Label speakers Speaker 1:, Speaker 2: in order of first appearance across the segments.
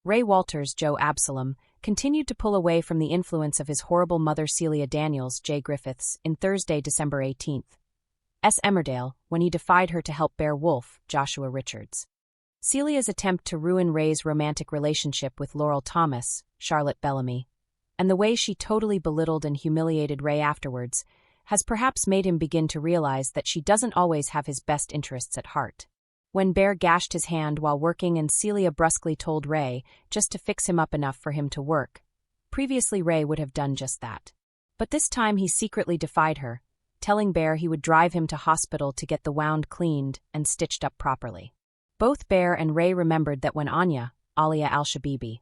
Speaker 1: Ray Walters, Joe Absalom, continued to pull away from the influence of his horrible mother Celia Daniels, J. Griffiths, in Thursday, December 18th. Emmerdale, when he defied her to help bear Wolf, Joshua Richards. Celia's attempt to ruin Ray's romantic relationship with Laurel Thomas, Charlotte Bellamy, and the way she totally belittled and humiliated Ray afterwards, has perhaps made him begin to realize that she doesn't always have his best interests at heart. When Bear gashed his hand while working and Celia brusquely told Ray just to fix him up enough for him to work, previously Ray would have done just that. But this time he secretly defied her, telling Bear he would drive him to hospital to get the wound cleaned and stitched up properly. Both Bear and Ray remembered that when Anya, Alia Al-Shabibi's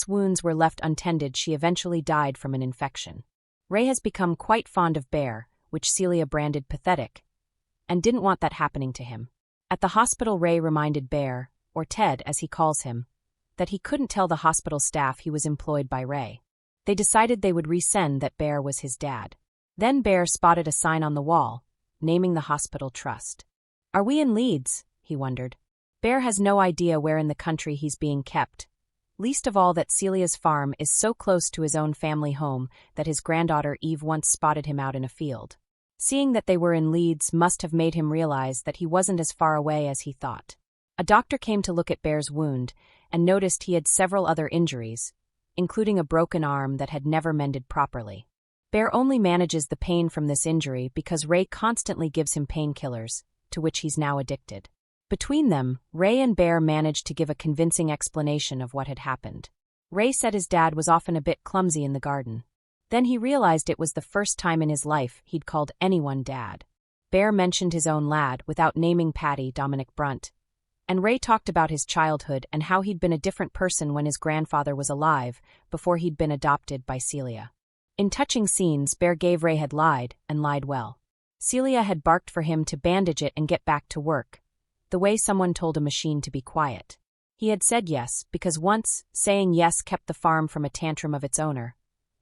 Speaker 1: wounds were left untended, she eventually died from an infection. Ray has become quite fond of Bear, which Celia branded pathetic, and didn't want that happening to him. At the hospital, Ray reminded Bear, or Ted as he calls him, that he couldn't tell the hospital staff he was employed by Ray. They decided they would resend that Bear was his dad. Then Bear spotted a sign on the wall, naming the hospital trust. "Are we in Leeds?" he wondered. Bear has no idea where in the country he's being kept, least of all that Celia's farm is so close to his own family home that his granddaughter Eve once spotted him out in a field. Seeing that they were in Leeds must have made him realize that he wasn't as far away as he thought. A doctor came to look at Bear's wound and noticed he had several other injuries, including a broken arm that had never mended properly. Bear only manages the pain from this injury because Ray constantly gives him painkillers, to which he's now addicted. Between them, Ray and Bear managed to give a convincing explanation of what had happened. Ray said his dad was often a bit clumsy in the garden. Then he realized it was the first time in his life he'd called anyone dad. Bear mentioned his own lad without naming Paddy Dominic Brunt, and Ray talked about his childhood and how he'd been a different person when his grandfather was alive, before he'd been adopted by Celia. In touching scenes, Bear gave Ray had lied, and lied well. Celia had barked for him to bandage it and get back to work, the way someone told a machine to be quiet. He had said yes, because once, saying yes kept the farm from a tantrum of its owner.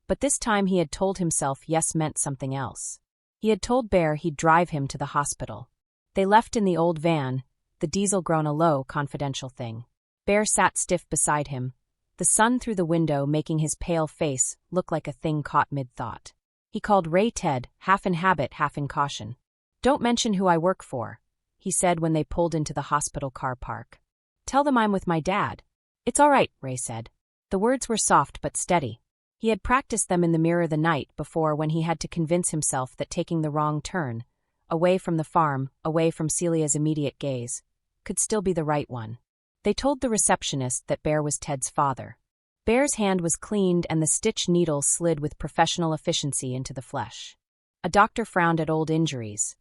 Speaker 1: But this time he had told himself yes meant something else. He had told Bear he'd drive him to the hospital. They left in the old van, the diesel grown a low, confidential thing. Bear sat stiff beside him, the sun through the window making his pale face look like a thing caught mid-thought. He called Ray Ted, half in habit, half in caution. "Don't mention who I work for," he said when they pulled into the hospital car park. "Tell them I'm with my dad." "It's all right," Ray said. The words were soft but steady. He had practiced them in the mirror the night before when he had to convince himself that taking the wrong turn, away from the farm, away from Celia's immediate gaze, could still be the right one. They told the receptionist that Bear was Ted's father. Bear's hand was cleaned and the stitch needle slid with professional efficiency into the flesh. A doctor frowned at old injuries.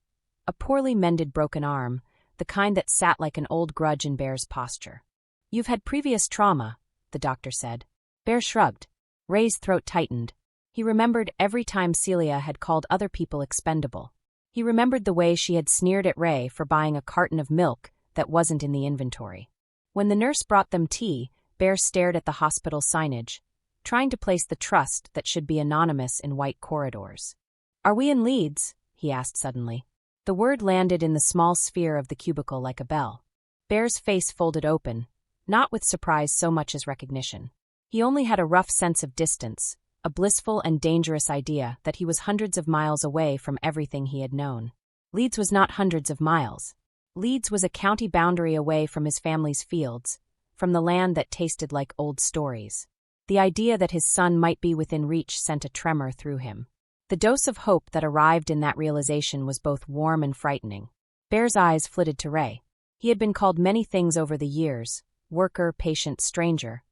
Speaker 1: A poorly mended broken arm, the kind that sat like an old grudge in Bear's posture. "You've had previous trauma," the doctor said. Bear shrugged. Ray's throat tightened. He remembered every time Celia had called other people expendable. He remembered the way she had sneered at Ray for buying a carton of milk that wasn't in the inventory. When the nurse brought them tea, Bear stared at the hospital signage, trying to place the trust that should be anonymous in white corridors. "Are we in Leeds?" he asked suddenly. The word landed in the small sphere of the cubicle like a bell. Bear's face folded open, not with surprise so much as recognition. He only had a rough sense of distance, a blissful and dangerous idea that he was hundreds of miles away from everything he had known. Leeds was not hundreds of miles. Leeds was a county boundary away from his family's fields, from the land that tasted like old stories. The idea that his son might be within reach sent a tremor through him. The dose of hope that arrived in that realization was both warm and frightening. Bear's eyes flitted to Ray. He had been called many things over the years, worker, patient, stranger.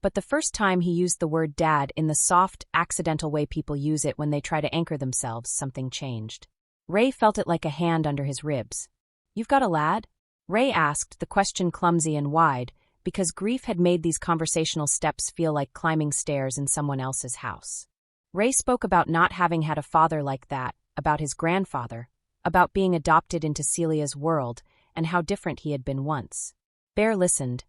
Speaker 1: But the first time he used the word dad in the soft, accidental way people use it when they try to anchor themselves, something changed. Ray felt it like a hand under his ribs. "You've got a lad?" Ray asked, the question clumsy and wide, because grief had made these conversational steps feel like climbing stairs in someone else's house. Ray spoke about not having had a father like that, about his grandfather, about being adopted into Celia's world, and how different he had been once. Bear listened,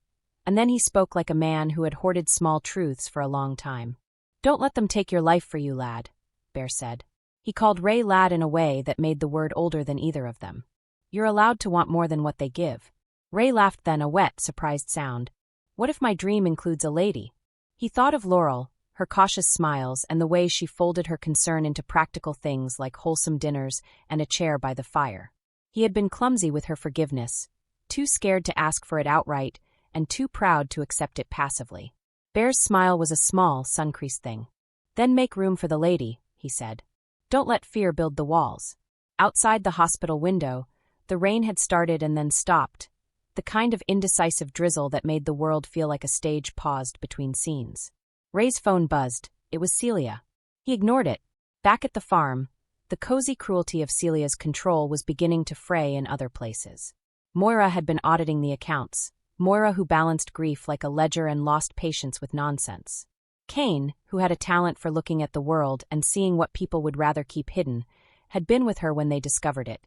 Speaker 1: and then he spoke like a man who had hoarded small truths for a long time. "Don't let them take your life for you, lad," Bear said. He called Ray lad in a way that made the word older than either of them. "You're allowed to want more than what they give." Ray laughed then, a wet, surprised sound. What if my dream includes a lady? He thought of Laurel, her cautious smiles, and the way she folded her concern into practical things like wholesome dinners and a chair by the fire. He had been clumsy with her forgiveness, too scared to ask for it outright, and too proud to accept it passively. Bear's smile was a small, sun-creased thing. Then make room for the lady, he said. Don't let fear build the walls. Outside the hospital window, the rain had started and then stopped, the kind of indecisive drizzle that made the world feel like a stage paused between scenes. Ray's phone buzzed. It was Celia. He ignored it. Back at the farm, the cozy cruelty of Celia's control was beginning to fray in other places. Moira had been auditing the accounts, Moira who balanced grief like a ledger and lost patience with nonsense. Kane, who had a talent for looking at the world and seeing what people would rather keep hidden, had been with her when they discovered it.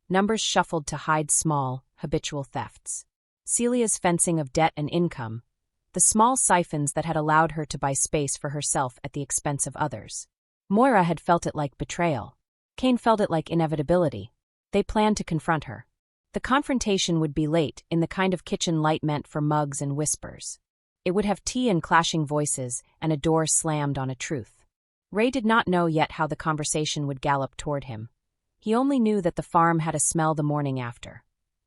Speaker 1: Numbers shuffled to hide small, habitual thefts. Celia's fencing of debt and income, the small siphons that had allowed her to buy space for herself at the expense of others. Moira had felt it like betrayal. Kane felt it like inevitability. They planned to confront her. The confrontation would be late, in the kind of kitchen light meant for mugs and whispers. It would have tea and clashing voices, and a door slammed on a truth. Ray did not know yet how the conversation would gallop toward him. He only knew that the farm had a smell the morning after.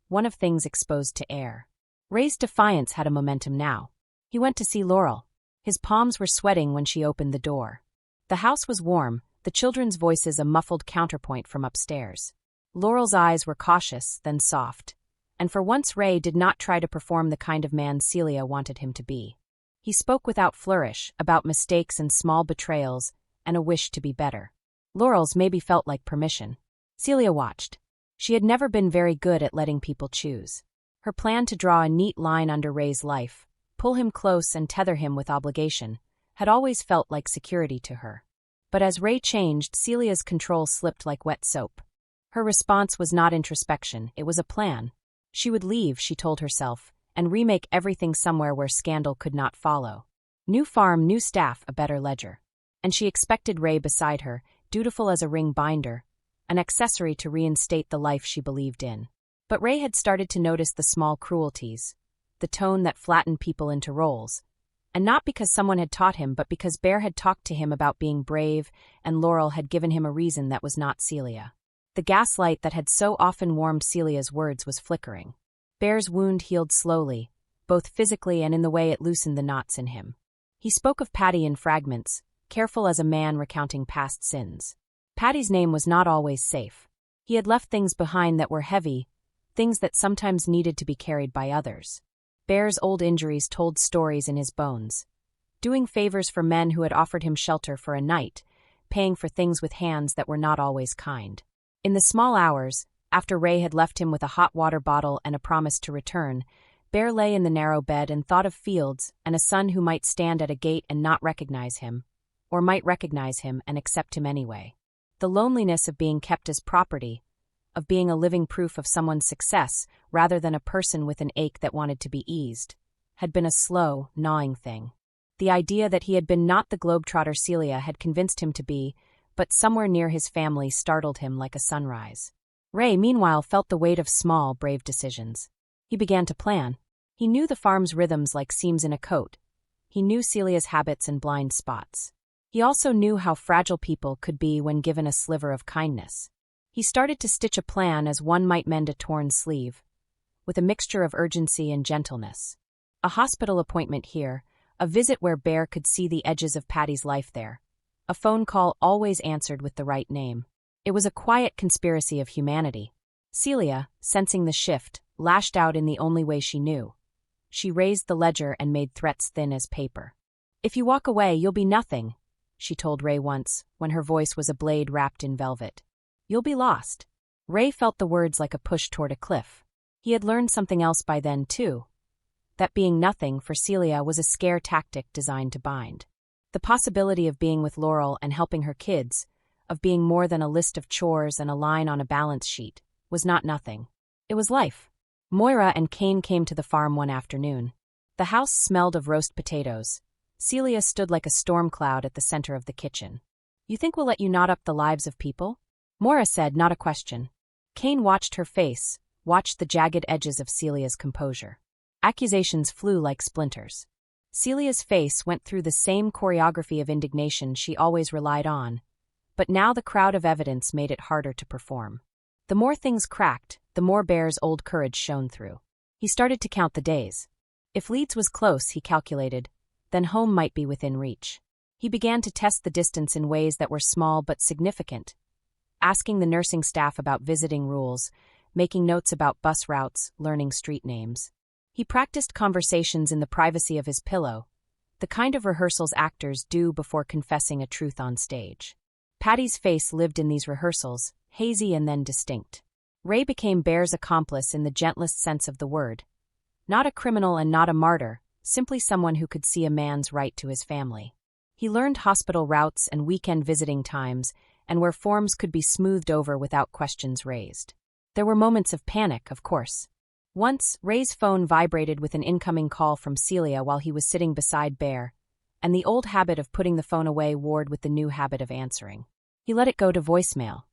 Speaker 1: One of things exposed to air. Ray's defiance had a momentum now. He went to see Laurel. His palms were sweating when she opened the door. The house was warm, the children's voices a muffled counterpoint from upstairs. Laurel's eyes were cautious, then soft. And for once Ray did not try to perform the kind of man Celia wanted him to be. He spoke without flourish, about mistakes and small betrayals, and a wish to be better. Laurel's maybe felt like permission. Celia watched. She had never been very good at letting people choose. Her plan to draw a neat line under Ray's life, pull him close and tether him with obligation, had always felt like security to her. But as Ray changed, Celia's control slipped like wet soap. Her response was not introspection, it was a plan. She would leave, she told herself, and remake everything somewhere where scandal could not follow. New farm, new staff, a better ledger. And she expected Ray beside her, dutiful as a ring binder, an accessory to reinstate the life she believed in. But Ray had started to notice the small cruelties, the tone that flattened people into roles. And not because someone had taught him, but because Bear had talked to him about being brave, and Laurel had given him a reason that was not Celia. The gaslight that had so often warmed Celia's words was flickering. Bear's wound healed slowly, both physically and in the way it loosened the knots in him. He spoke of Patty in fragments, careful as a man recounting past sins. Patty's name was not always safe. He had left things behind that were heavy, things that sometimes needed to be carried by others. Bear's old injuries told stories in his bones. Doing favors for men who had offered him shelter for a night, paying for things with hands that were not always kind. In the small hours, after Ray had left him with a hot water bottle and a promise to return, Bear lay in the narrow bed and thought of Fields and a son who might stand at a gate and not recognize him, or might recognize him and accept him anyway. The loneliness of being kept as property, of being a living proof of someone's success rather than a person with an ache that wanted to be eased, had been a slow, gnawing thing. The idea that he had been not the globetrotter Celia had convinced him to be, but somewhere near his family startled him like a sunrise. Ray, meanwhile, felt the weight of small, brave decisions. He began to plan. He knew the farm's rhythms like seams in a coat. He knew Celia's habits and blind spots. He also knew how fragile people could be when given a sliver of kindness. He started to stitch a plan as one might mend a torn sleeve, with a mixture of urgency and gentleness. A hospital appointment here, a visit where Bear could see the edges of Patty's life there. A phone call always answered with the right name. It was a quiet conspiracy of humanity. Celia, sensing the shift, lashed out in the only way she knew. She raised the ledger and made threats thin as paper. "If you walk away, you'll be nothing," she told Ray once, when her voice was a blade wrapped in velvet. "You'll be lost." Ray felt the words like a push toward a cliff. He had learned something else by then, too. That being nothing for Celia was a scare tactic designed to bind. The possibility of being with Laurel and helping her kids, of being more than a list of chores and a line on a balance sheet, was not nothing. It was life. Moira and Kane came to the farm one afternoon. The house smelled of roast potatoes. Celia stood like a storm cloud at the center of the kitchen. "You think we'll let you knot up the lives of people?" Moira said, not a question. Kane watched her face, watched the jagged edges of Celia's composure. Accusations flew like splinters. Celia's face went through the same choreography of indignation she always relied on, but now the crowd of evidence made it harder to perform. The more things cracked, the more Bear's old courage shone through. He started to count the days. If Leeds was close, he calculated, then home might be within reach. He began to test the distance in ways that were small but significant, asking the nursing staff about visiting rules, making notes about bus routes, learning street names. He practiced conversations in the privacy of his pillow, the kind of rehearsals actors do before confessing a truth on stage. Patty's face lived in these rehearsals, hazy and then distinct. Ray became Bear's accomplice in the gentlest sense of the word. Not a criminal and not a martyr, simply someone who could see a man's right to his family. He learned hospital routes and weekend visiting times, and where forms could be smoothed over without questions raised. There were moments of panic, of course. Once, Ray's phone vibrated with an incoming call from Celia while he was sitting beside Bear, and the old habit of putting the phone away warred with the new habit of answering. He let it go to voicemail.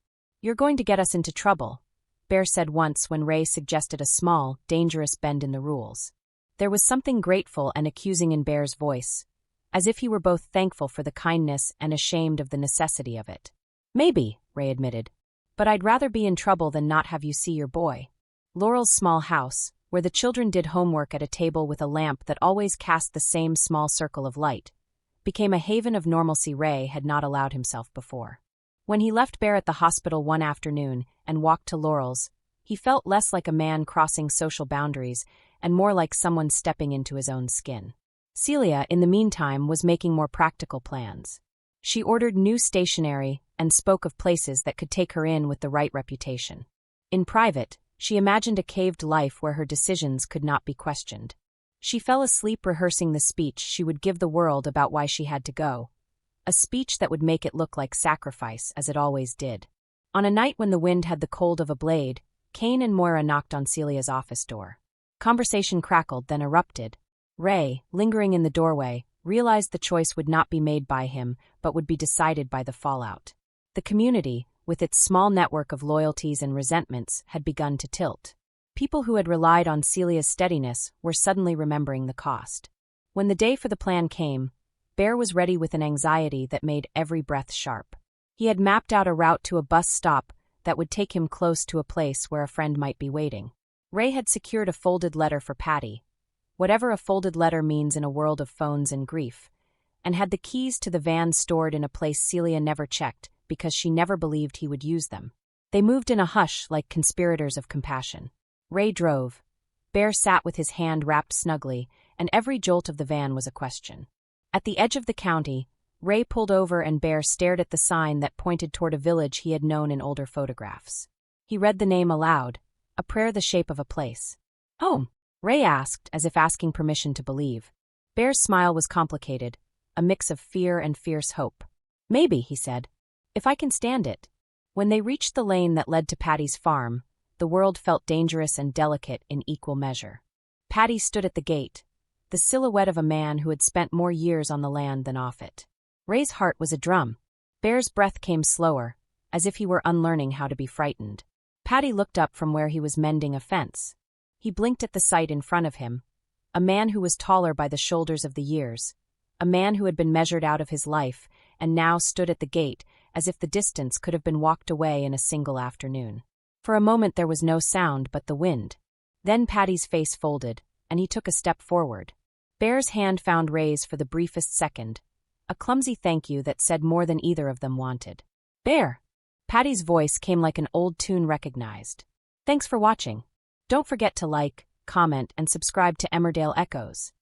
Speaker 1: "You're going to get us into trouble," Bear said once when Ray suggested a small, dangerous bend in the rules. There was something grateful and accusing in Bear's voice, as if he were both thankful for the kindness and ashamed of the necessity of it. "Maybe," Ray admitted, "but I'd rather be in trouble than not have you see your boy." Laurel's small house, where the children did homework at a table with a lamp that always cast the same small circle of light, became a haven of normalcy Ray had not allowed himself before. When he left Bear at the hospital one afternoon and walked to Laurel's, he felt less like a man crossing social boundaries and more like someone stepping into his own skin. Celia, in the meantime, was making more practical plans. She ordered new stationery and spoke of places that could take her in with the right reputation. In private, she imagined a caved life where her decisions could not be questioned. She fell asleep rehearsing the speech she would give the world about why she had to go, a speech that would make it look like sacrifice, as it always did. On a night when the wind had the cold of a blade, Kane and Moira knocked on Celia's office door. Conversation crackled, then erupted. Ray, lingering in the doorway, realized the choice would not be made by him, but would be decided by the fallout. The community, with its small network of loyalties and resentments, had begun to tilt. People who had relied on Celia's steadiness were suddenly remembering the cost. When the day for the plan came, Bear was ready with an anxiety that made every breath sharp. He had mapped out a route to a bus stop that would take him close to a place where a friend might be waiting. Ray had secured a folded letter for Patty, whatever a folded letter means in a world of phones and grief, and had the keys to the van stored in a place Celia never checked, because she never believed he would use them. They moved in a hush like conspirators of compassion. Ray drove. Bear sat with his hand wrapped snugly, and every jolt of the van was a question. At the edge of the county, Ray pulled over and Bear stared at the sign that pointed toward a village he had known in older photographs. He read the name aloud, a prayer the shape of a place. "Home?" Ray asked, as if asking permission to believe. Bear's smile was complicated, a mix of fear and fierce hope. "Maybe," he said. "If I can stand it." When they reached the lane that led to Patty's farm, the world felt dangerous and delicate in equal measure. Patty stood at the gate, the silhouette of a man who had spent more years on the land than off it. Ray's heart was a drum. Bear's breath came slower, as if he were unlearning how to be frightened. Patty looked up from where he was mending a fence. He blinked at the sight in front of him, a man who was taller by the shoulders of the years, a man who had been measured out of his life, and now stood at the gate, as if the distance could have been walked away in a single afternoon. For a moment there was no sound but the wind. Then Patty's face folded, and he took a step forward. Bear's hand found Ray's for the briefest second, a clumsy thank you that said more than either of them wanted. "Bear!" Patty's voice came like an old tune recognized. "Thanks for watching. Don't forget to like, comment, and subscribe to Emmerdale Echoes."